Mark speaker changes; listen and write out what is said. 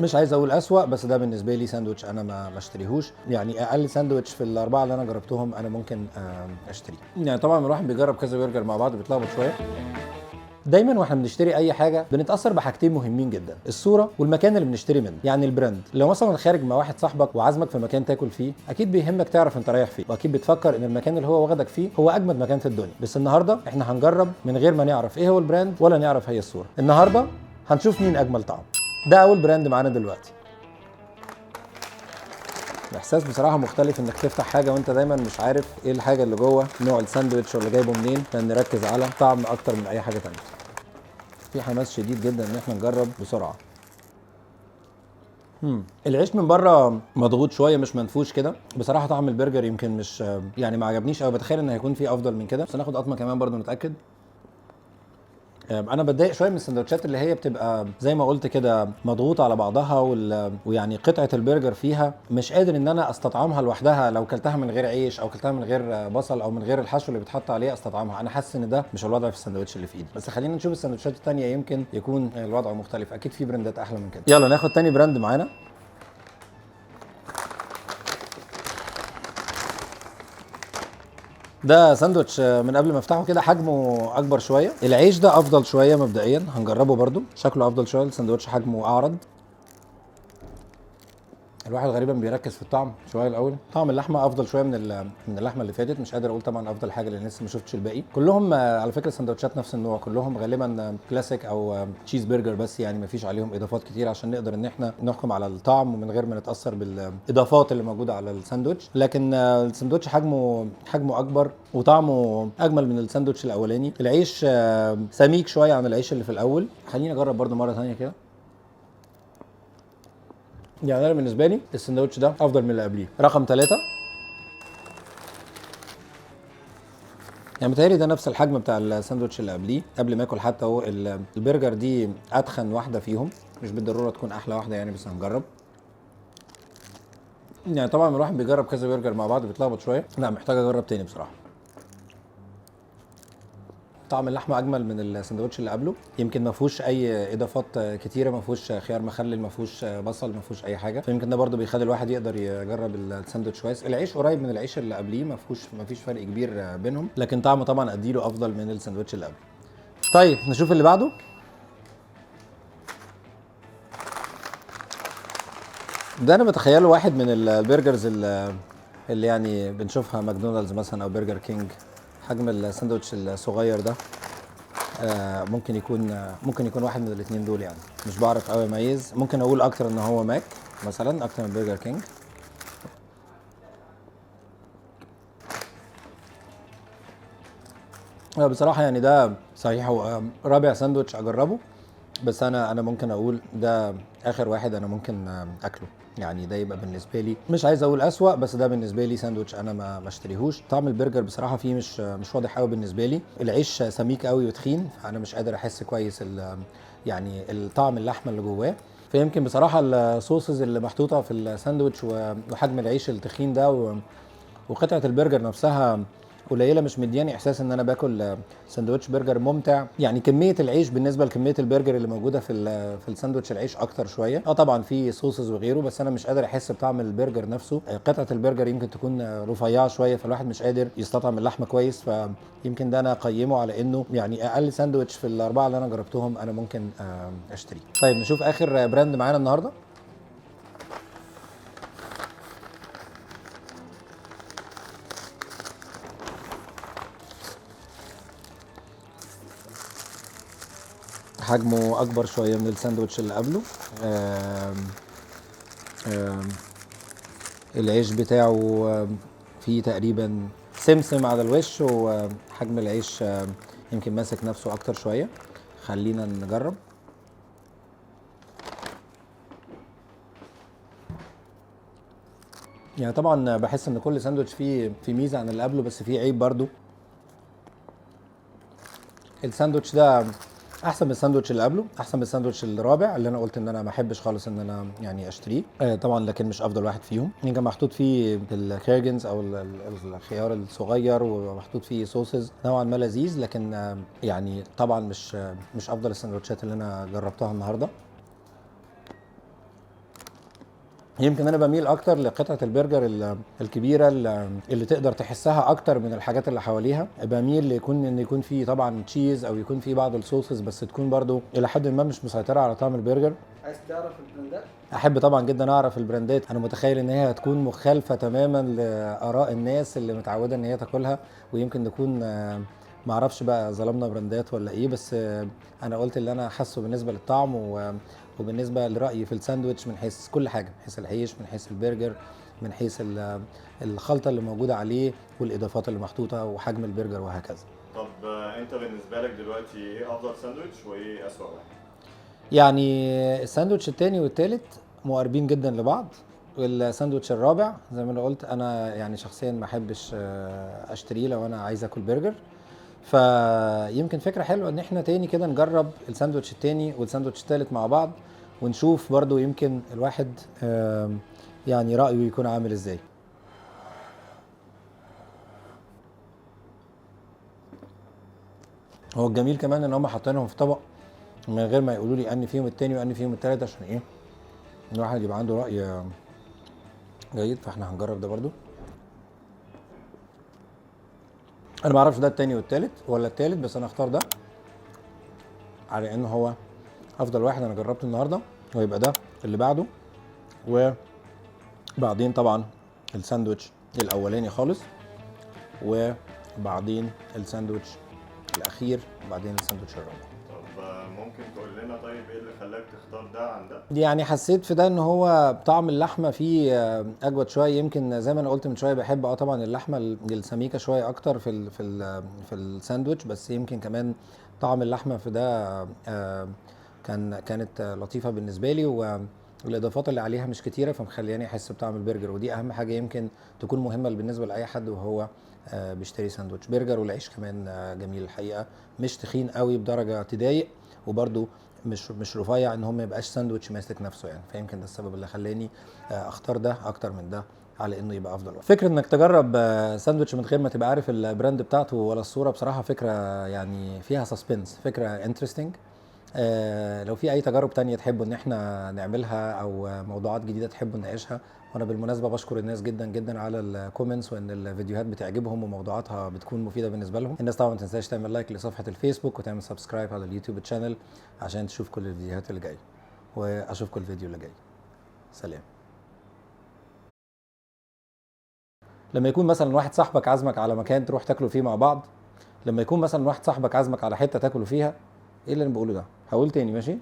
Speaker 1: مش عايز اقول اسوأ، بس ده بالنسبه لي ساندوتش انا ما اشتريهوش. يعني اقل ساندوتش في الاربعه اللي انا جربتهم انا ممكن اشتريه. يعني طبعا الواحد بيجرب كذا برجر مع بعض بيتلخبط شويه. دايما واحنا بنشتري اي حاجه بنتاثر بحاجتين مهمين جدا، الصوره والمكان اللي بنشتري منه. يعني البراند، لو مثلا خارج مع واحد صاحبك وعازمك في مكان تاكل فيه، اكيد بيهمك تعرف انت رايح فين، واكيد بتفكر ان المكان اللي هو واخدك فيه هو اجمد مكان في الدنيا. بس النهارده احنا هنجرب من غير ما نعرف ايه هو البراند ولا نعرف هي الصوره. النهارده هنشوف مين اجمل طعم. ده اول براند معانا دلوقتي. الاحساس بصراحه مختلف انك تفتح حاجه وانت دايما مش عارف ايه الحاجه اللي جوه، نوع الساندوتش ولا جايبه منين، فنركز على طعم اكتر من اي حاجه تانية. في حماس شديد جدا ان احنا نجرب بسرعه. العيش من بره مضغوط شويه، مش منفوش كده. بصراحه طعم البرجر يمكن مش يعني ما عجبنيش، او بتخيل ان هيكون فيه افضل من كده. بس ناخد قطمه كمان برضو نتاكد. انا بتضايق شويه من السندوتشات اللي هي بتبقى زي ما قلت كده مضغوطه على بعضها، ويعني قطعه البرجر فيها مش قادر ان انا استطعمها لوحدها. لو كلتها من غير عيش او كلتها من غير بصل او من غير الحشو اللي بيتحط عليه استطعمها. انا حاسس ان ده مش الوضع في السندوتش اللي في ايدي. بس خلينا نشوف السندوتشات الثانيه، يمكن يكون الوضع مختلف. اكيد في براندات احلى من كده. يلا ناخد تاني براند معانا. ده ساندوتش من قبل ما افتحه كده حجمه اكبر شويه. العيش ده افضل شويه مبدئيا، هنجربه برضو. شكله افضل شويه، الساندوتش حجمه اعرض. الواحد غالبا بيركز في الطعم شويه الاول. طعم اللحمه افضل شويه من اللحمه اللي فاتت. مش قادر اقول طبعا افضل حاجه لان لسه ما شفتش الباقي. كلهم على فكره سندوتشات نفس النوع، كلهم غالبا كلاسيك او تشيز برجر، بس يعني ما فيش عليهم اضافات كتير عشان نقدر ان احنا نحكم على الطعم ومن غير ما نتاثر بالاضافات اللي موجوده على الساندوتش. لكن الساندوتش حجمه اكبر وطعمه اجمل من الساندوتش الاولاني. العيش سميك شويه عن العيش اللي في الاول. خليني اجرب برده مره ثانيه كده. يعني انا بالنسبه لي السندوتش ده افضل من اللي قبليه. رقم 3، يعني متهيألي ده نفس الحجم بتاع الساندوتش اللي قبليه قبل ما اكل. حتى هو البرجر دي اتخن واحده فيهم، مش بالضروره تكون احلى واحده يعني، بس هنجرب. يعني طبعا الواحد بيجرب كذا برجر مع بعض بيتلخبط شويه. لا، محتاج اجرب تاني بصراحه. طعم اللحمه اجمل من السندوتش اللي قبله. يمكن ما فيهوش اي اضافات كتيره، ما فيهوش خيار مخلل، ما فيهوش بصل، ما فيهوش اي حاجه. فيمكن ده برده بيخلي الواحد يقدر يجرب الساندوتش كويس. العيش قريب من العيش اللي قبليه، ما فيش فرق كبير بينهم، لكن طعمه طبعا اديله افضل من السندوتش اللي قبله. طيب نشوف اللي بعده. ده انا بتخيله واحد من البرجرز اللي يعني بنشوفها ماكدونالدز مثلا او برجر كينج. حجم الساندوتش الصغير ده ممكن يكون واحد من الاثنين دول. يعني مش بعرف قوي اميز. ممكن اقول اكتر ان هو ماك مثلا اكتر من برجر كينج. بصراحه يعني ده صحيح هو رابع ساندوتش اجربه، بس انا ممكن اقول ده اخر واحد انا ممكن اكله. يعني ده يبقى بالنسبه لي، مش عايز اقول اسوأ، بس ده بالنسبه لي ساندوتش انا ما اشتريهوش. طعم البرجر بصراحه فيه مش واضح قوي بالنسبه لي. العيش سميك قوي وتخين، فانا مش قادر احس كويس يعني الطعم اللحمه اللي جواه. فيمكن بصراحه الصوصز اللي محطوطه في الساندوتش وحجم العيش التخين ده وقطعه البرجر نفسها قليله، مش مدياني احساس ان انا باكل سندوتش برجر ممتع. يعني كميه العيش بالنسبه لكميه البرجر اللي موجوده في الساندوتش، العيش اكتر شويه. طبعا في صوصز وغيره، بس انا مش قادر احس بطعم البرجر نفسه. قطعه البرجر يمكن تكون رفيعه شويه، فالواحد مش قادر يستطعم اللحمه كويس. فيمكن ده انا اقيمه على انه يعني اقل ساندوتش في الاربعه اللي انا جربتهم انا ممكن اشتريه. طيب نشوف اخر براند معانا النهارده. حجمه اكبر شويه من الساندوتش اللي قبله. آم آم العيش بتاعه فيه تقريبا سمسم على الوش، وحجم العيش يمكن ماسك نفسه اكتر شويه. خلينا نجرب. يعني طبعا بحس ان كل ساندوتش فيه ميزه عن اللي قبله، بس فيه عيب برضو. الساندوتش ده احسن من الساندوتش اللي قبله، احسن من الساندوتش الرابع اللي انا قلت ان انا ما احبش خالص ان انا يعني اشتريه. طبعا لكن مش افضل واحد فيهم. يمكن محطوط فيه الكيرجنز او الخيار الصغير، ومحطوط فيه صوصز نوعا ما لذيذ، لكن يعني طبعا مش افضل الساندوتشات اللي انا جربتها النهارده. يمكن انا بميل اكتر لقطعه البرجر الكبيره اللي تقدر تحسها اكتر من الحاجات اللي حواليها. بميل ان يكون فيه طبعا تشيز او يكون فيه بعض الصوصز، بس تكون برضو الى حد ما مش مسيطره على طعم البرجر.
Speaker 2: عايز تعرف البراندات؟
Speaker 1: احب طبعا جدا اعرف البراندات. انا متخيل ان هي هتكون مخالفه تماما لاراء الناس اللي متعوده ان هي تاكلها، ويمكن نكون معرفش بقى ظلمنا براندات ولا ايه، بس انا قلت اللي انا حاسه بالنسبه للطعم وبالنسبه لرايي في الساندوتش من حيث كل حاجه، من حيث العيش، من حيث البرجر، من حيث الخلطه اللي موجوده عليه والاضافات اللي محطوطه وحجم البرجر وهكذا.
Speaker 3: طب انت بالنسبه لك دلوقتي ايه افضل ساندوتش وايه اسوأ واحد؟
Speaker 1: يعني الساندوتش التاني والتالت مقاربين جدا لبعض، والساندوتش الرابع زي ما انا قلت انا يعني شخصيا ما احبش اشتريه لو انا عايز اكل برجر. فيمكن فكره حلوه ان احنا تاني كده نجرب الساندوتش التاني والساندوتش التالت مع بعض، ونشوف برضو يمكن الواحد يعني رايه يكون عامل ازاي. هو الجميل كمان ان هم حاطينهم في طبق من غير ما يقولوا لي ان فيهم التاني وان فيهم التالت، عشان ايه الواحد يبقى عنده رأي جيد. فاحنا هنجرب ده برضو. انا ما اعرفش ده التاني والتالت ولا التالت، بس انا اختار ده على انه هو افضل واحد انا جربته النهارده، ويبقى ده اللي بعده، وبعدين طبعا الساندوتش الاولاني خالص، وبعدين الساندوتش الاخير، وبعدين الساندوتش الرابع.
Speaker 3: طب ممكن تقول لنا طيب ايه اللي خلاك تختار ده عن ده؟
Speaker 1: يعني حسيت في ده ان هو طعم اللحمه فيه اجود شويه. يمكن زي ما انا قلت من شويه بحب طبعا اللحمه السميكه شويه اكتر في الساندوتش، بس يمكن كمان طعم اللحمه في ده كانت لطيفه بالنسبه لي، والاضافات اللي عليها مش كتيره فمخلياني احس بطعم البرجر، ودي اهم حاجه يمكن تكون مهمه بالنسبه لاي حد وهو بيشتري ساندوتش برجر. والعيش كمان جميل الحقيقه، مش تخين قوي بدرجه تضايق، وبرده مش رفيع ان هو ما يبقاش ساندوتش ماسك نفسه يعني. فيمكن ده السبب اللي خلاني اختار ده اكتر من ده على انه يبقى افضل. فكره انك تجرب ساندوتش من غير ما تبقى عارف البراند بتاعته ولا الصوره، بصراحه فكره يعني فيها سسبنس، فكره انترستنج. لو في اي تجارب تانية تحبوا ان احنا نعملها او موضوعات جديده تحبوا نناقشها، وانا بالمناسبه بشكر الناس جدا جدا على الكومنتس، وان الفيديوهات بتعجبهم وموضوعاتها بتكون مفيده بالنسبه لهم. الناس طبعا ما تنساش تعمل لايك لصفحه الفيسبوك وتعمل سبسكرايب على اليوتيوب تشانل عشان تشوف كل الفيديوهات اللي جايه، واشوفكم الفيديو اللي جاي. سلام. لما يكون مثلا واحد صاحبك عازمك على مكان تروح تاكلوا فيه مع بعض، لما يكون مثلا واحد صاحبك عازمك على حته تاكلوا فيها، ايه اللي انا بقوله ده؟ هقول تاني ماشي؟